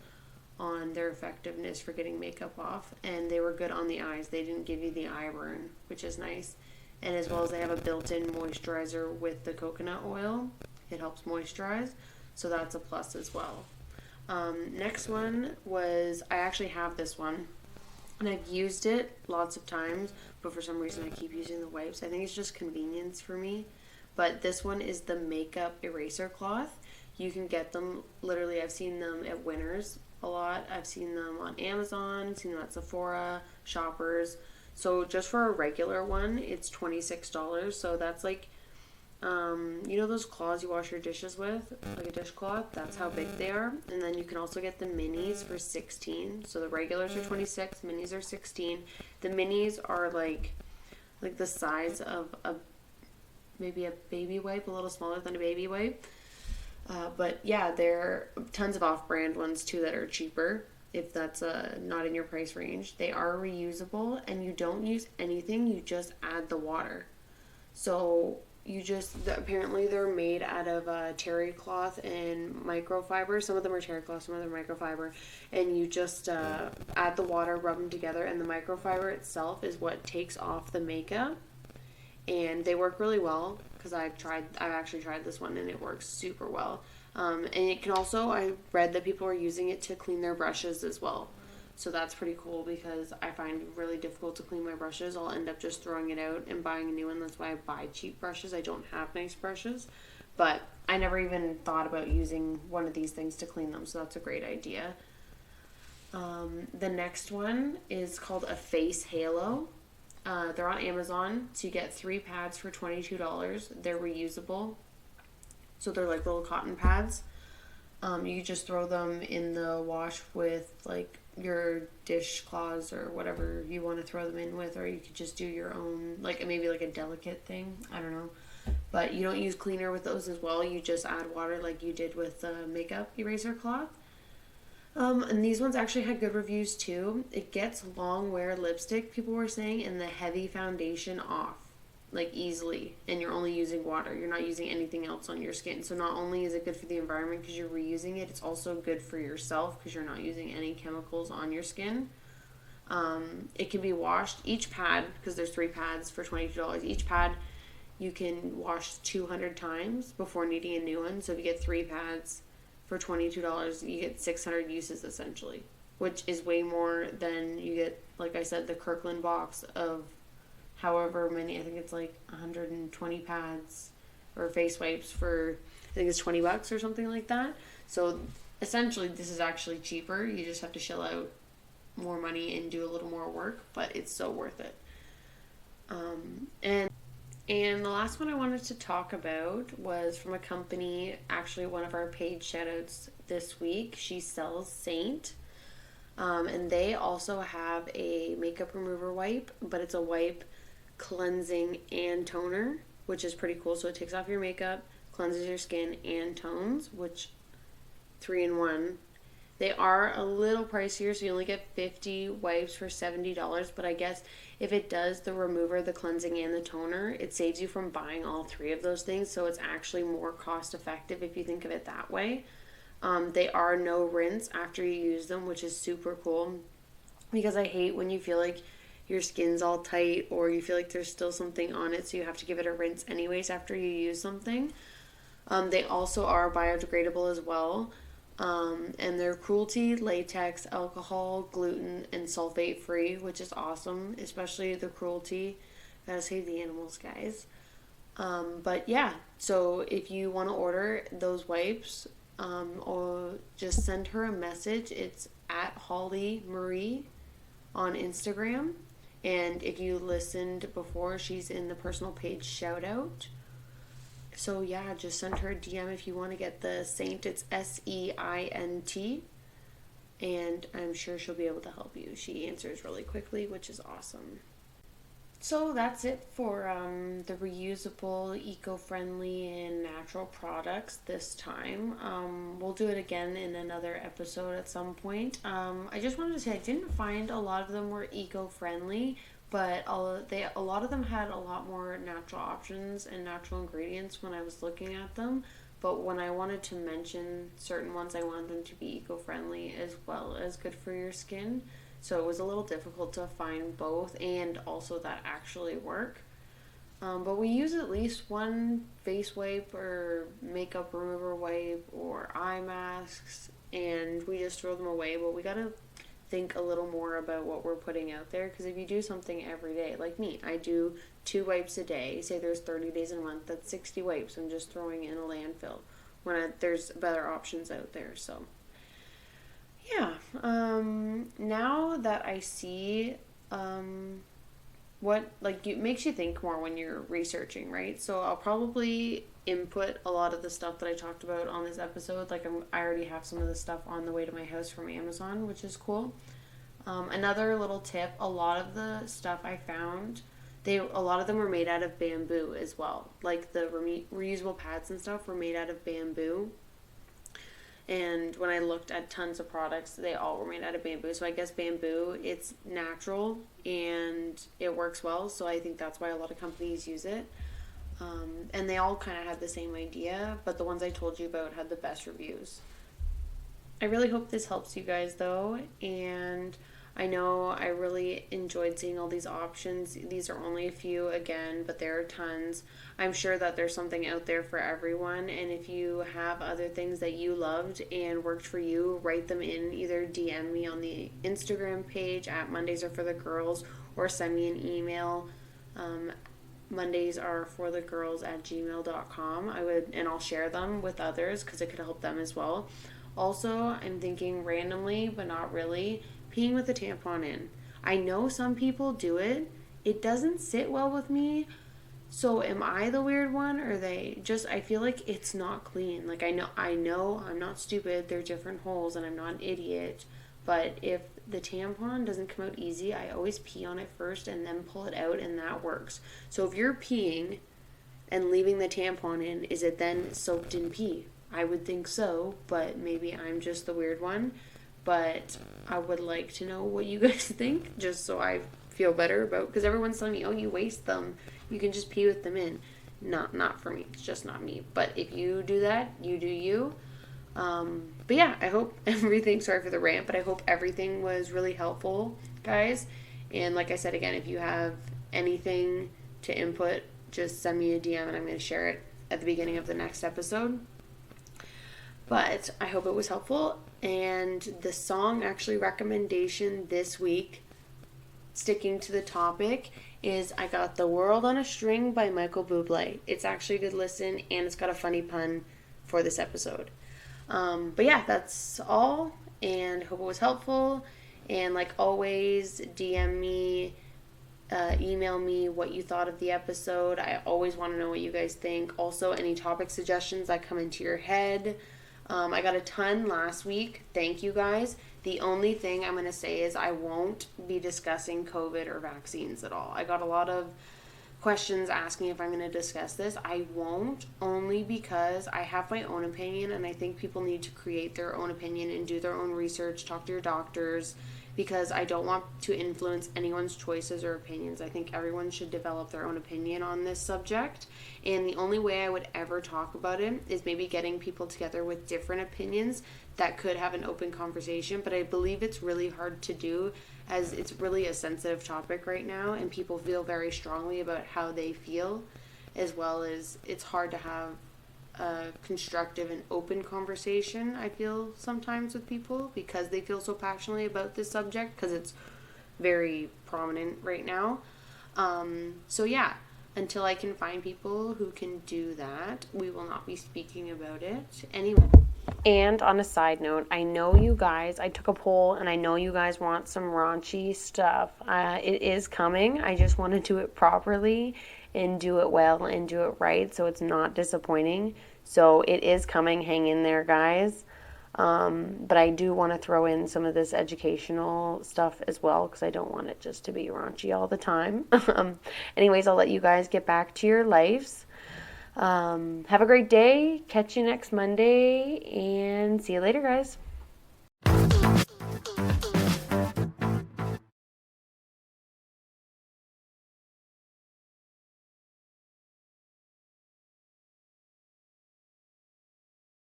on their effectiveness for getting makeup off, and they were good on the eyes. They didn't give you the eye burn, which is nice. And as well as they have a built-in moisturizer with the coconut oil. It helps moisturize, so that's a plus as well. Next one was, I actually have this one, and I've used it lots of times, but for some reason I keep using the wipes. I think it's just convenience for me. But this one is the makeup eraser cloth. You can get them, literally, I've seen them at Winners a lot. I've seen them on Amazon, seen them at Sephora, Shoppers. So just for a regular one, it's $26. So that's like, you know those cloths you wash your dishes with, like a dishcloth? That's how big they are. And then you can also get the minis for $16. So the regulars are $26, minis are $16. The minis are like the size of maybe a baby wipe, a little smaller than a baby wipe. But yeah, there are tons of off-brand ones too that are cheaper if that's not in your price range. They are reusable, and you don't use anything, you just add the water. So apparently they're made out of terry cloth and microfiber. Some of them are terry cloth, some of them are microfiber. And you just add the water, rub them together, and the microfiber itself is what takes off the makeup. And they work really well because I've actually tried this one and it works super well. And it can also, I read that people are using it to clean their brushes as well. So that's pretty cool because I find it really difficult to clean my brushes. I'll end up just throwing it out and buying a new one. That's why I buy cheap brushes. I don't have nice brushes. But I never even thought about using one of these things to clean them. So that's a great idea. The next one is called a face halo. They're on Amazon. So you get 3 pads for $22. They're reusable. So they're like little cotton pads. You just throw them in the wash with like your dishcloths or whatever you want to throw them in with, or you could just do your own, like maybe like a delicate thing. I don't know. But you don't use cleaner with those as well. You just add water like you did with the makeup eraser cloth. And these ones actually had good reviews too. It gets long wear lipstick, people were saying, and the heavy foundation off, like easily. And you're only using water. You're not using anything else on your skin. So not only is it good for the environment because you're reusing it, it's also good for yourself because you're not using any chemicals on your skin. It can be washed. Each pad, because there's 3 pads for $22, each pad you can wash 200 times before needing a new one. So if you get 3 pads for $22, you get 600 uses essentially, which is way more than you get, like I said, the Kirkland box of however many. I think it's like 120 pads or face wipes for, I think it's $20 or something like that. So essentially this is actually cheaper. You just have to shell out more money and do a little more work, but it's so worth it. And the last one I wanted to talk about was from a company, actually one of our paid shoutouts this week. She sells Saint. And they also have a makeup remover wipe, but it's a wipe cleansing and toner, which is pretty cool. So it takes off your makeup, cleanses your skin, and tones, which 3-in-1. They are a little pricier, so you only get 50 wipes for $70, but I guess if it does the remover, the cleansing, and the toner, it saves you from buying all three of those things, so it's actually more cost effective if you think of it that way. They are no rinse after you use them, which is super cool, because I hate when you feel like your skin's all tight or you feel like there's still something on it, so you have to give it a rinse anyways after you use something. They also are biodegradable as well. And they're cruelty, latex, alcohol, gluten, and sulfate free, which is awesome, especially the cruelty. Gotta save the animals, guys. But yeah, so if you want to order those wipes, or just send her a message. It's at Holly Marie on Instagram. And if you listened before, she's in the personal page shout out. So yeah, just send her a DM if you want to get the Saint. It's SEINT. And I'm sure she'll be able to help you. She answers really quickly, which is awesome. So that's it for the reusable, eco-friendly, and natural products this time. We'll do it again in another episode at some point. I just wanted to say I didn't find a lot of them were eco-friendly, but a lot of them had a lot more natural options and natural ingredients when I was looking at them. But when I wanted to mention certain ones, I wanted them to be eco-friendly as well as good for your skin. So it was a little difficult to find both and also that actually work. But we use at least one face wipe or makeup remover wipe or eye masks, and we just throw them away. But we gotta think a little more about what we're putting out there, because if you do something every day, like me, I do 2 wipes a day. Say there's 30 days in a month, that's 60 wipes I'm just throwing in a landfill when there's better options out there. So yeah, now that I see what makes you think more when you're researching, right? So I'll probably input a lot of the stuff that I talked about on this episode. I already have some of the stuff on the way to my house from Amazon, which is cool. Another little tip, a lot of the stuff I found, a lot of them were made out of bamboo as well. Like the reusable pads and stuff were made out of bamboo. And when I looked at tons of products, they all were made out of bamboo. So I guess bamboo, it's natural and it works well. So I think that's why a lot of companies use it. And they all kind of had the same idea, but the ones I told you about had the best reviews. I really hope this helps you guys though. And I know I really enjoyed seeing all these options. These are only a few again, but there are tons. I'm sure that there's something out there for everyone. And if you have other things that you loved and worked for you, write them in. Either DM me on the Instagram page at Mondays Are For The Girls, or send me an email. mondaysareforthegirls@gmail.com. And I'll share them with others because it could help them as well. Also, I'm thinking randomly, but not really, peeing with a tampon in. I know some people do it. It doesn't sit well with me. So am I the weird one, or they just, I feel like it's not clean. Like I know I'm not stupid. There are different holes and I'm not an idiot. But if the tampon doesn't come out easy, I always pee on it first and then pull it out, and that works. So if you're peeing and leaving the tampon in, is it then soaked in pee? I would think so, but maybe I'm just the weird one. But I would like to know what you guys think, just so I feel better about, because everyone's telling me, oh, you waste them, you can just pee with them in. Not for me. It's just not me. But if you do that, you do you. But yeah, I hope everything, sorry for the rant, but I hope everything was really helpful, guys. And like I said again, if you have anything to input, just send me a DM and I'm going to share it at the beginning of the next episode. But I hope it was helpful. And the song actually recommendation this week, sticking to the topic, is I Got the World on a String by Michael Bublé. It's actually a good listen, and it's got a funny pun for this episode. But yeah, that's all, and hope it was helpful. And like always, DM me, email me what you thought of the episode. I always want to know what you guys think. Also, any topic suggestions that come into your head. I got a ton last week. Thank you guys. The only thing I'm going to say is I won't be discussing COVID or vaccines at all. I got a lot of questions asking if I'm going to discuss this. I won't, only because I have my own opinion, and I think people need to create their own opinion and do their own research, talk to your doctors, because I don't want to influence anyone's choices or opinions. I think everyone should develop their own opinion on this subject, and the only way I would ever talk about it is maybe getting people together with different opinions that could have an open conversation, but I believe it's really hard to do as it's really a sensitive topic right now, and people feel very strongly about how they feel, as well as it's hard to have a constructive and open conversation, I feel, sometimes with people because they feel so passionately about this subject because it's very prominent right now. So yeah, until I can find people who can do that, we will not be speaking about it anymore. And on a side note, I know you guys, I took a poll and I know you guys want some raunchy stuff. It is coming. I just want to do it properly and do it well and do it right so it's not disappointing. So it is coming. Hang in there, guys. But I do want to throw in some of this educational stuff as well because I don't want it just to be raunchy all the time. Anyways, I'll let you guys get back to your lives. Have a great day. Catch you next Monday and see you later, guys.